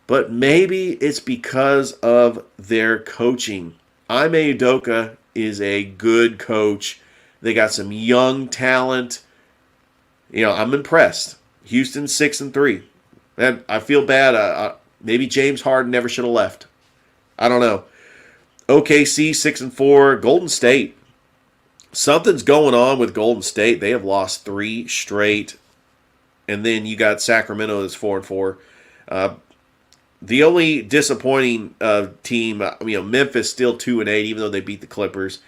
But maybe it's because of their coaching. Ime Udoka is a good coach. They got some young talent. I'm impressed. Houston 6-3. And I feel bad. Maybe James Harden never should have left. I don't know. OKC 6-4. Golden State. Something's going on with Golden State. They have lost 3 straight. And then you got Sacramento that's 4-4. The only disappointing team, Memphis still 2-8, even though they beat the Clippers.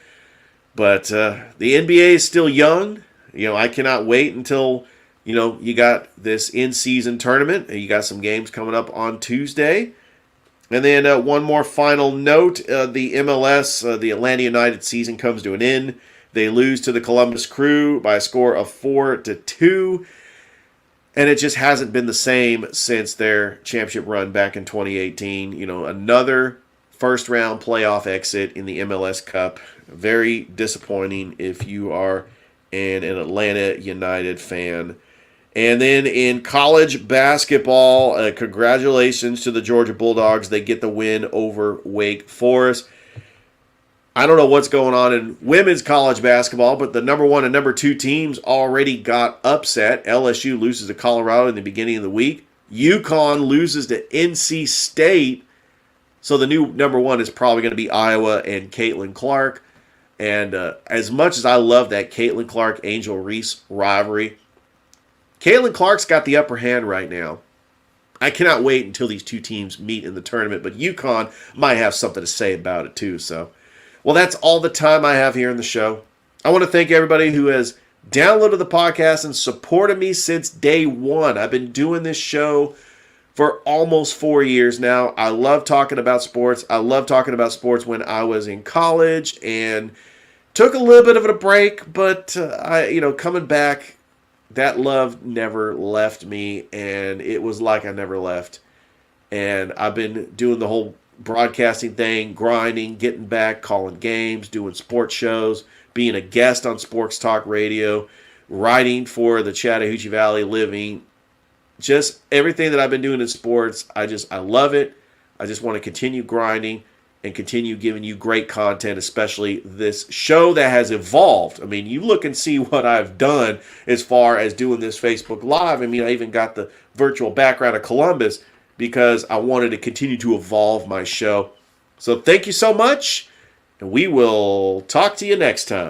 But the NBA is still young. I cannot wait until you got this in-season tournament. You got some games coming up on Tuesday. And then one more final note: the MLS, the Atlanta United season comes to an end. They lose to the Columbus Crew by a score of 4-2. And it just hasn't been the same since their championship run back in 2018. Another first-round playoff exit in the MLS Cup. Very disappointing if you are an Atlanta United fan. And then in college basketball, congratulations to the Georgia Bulldogs. They get the win over Wake Forest. I don't know what's going on in women's college basketball, but the number 1 and number 2 teams already got upset. LSU loses to Colorado in the beginning of the week. UConn loses to NC State. So the new number 1 is probably going to be Iowa and Caitlin Clark. And as much as I love that Caitlin Clark-Angel Reese rivalry, Caitlin Clark's got the upper hand right now. I cannot wait until these 2 teams meet in the tournament, but UConn might have something to say about it too. So, well, that's all the time I have here in the show. I want to thank everybody who has downloaded the podcast and supported me since day one. I've been doing this show for almost 4 years now. I love talking about sports. I love talking about sports when I was in college and took a little bit of a break, but coming back, that love never left me, and it was like I never left. And I've been doing the whole broadcasting thing, grinding, getting back, calling games, doing sports shows, being a guest on Sports Talk Radio, writing for the Chattahoochee Valley Living. Just everything that I've been doing in sports, I love it. I just want to continue grinding and continue giving you great content, especially this show that has evolved. I mean, you look and see what I've done as far as doing this Facebook Live. I mean, I even got the virtual background of Columbus because I wanted to continue to evolve my show. So thank you so much, and we will talk to you next time.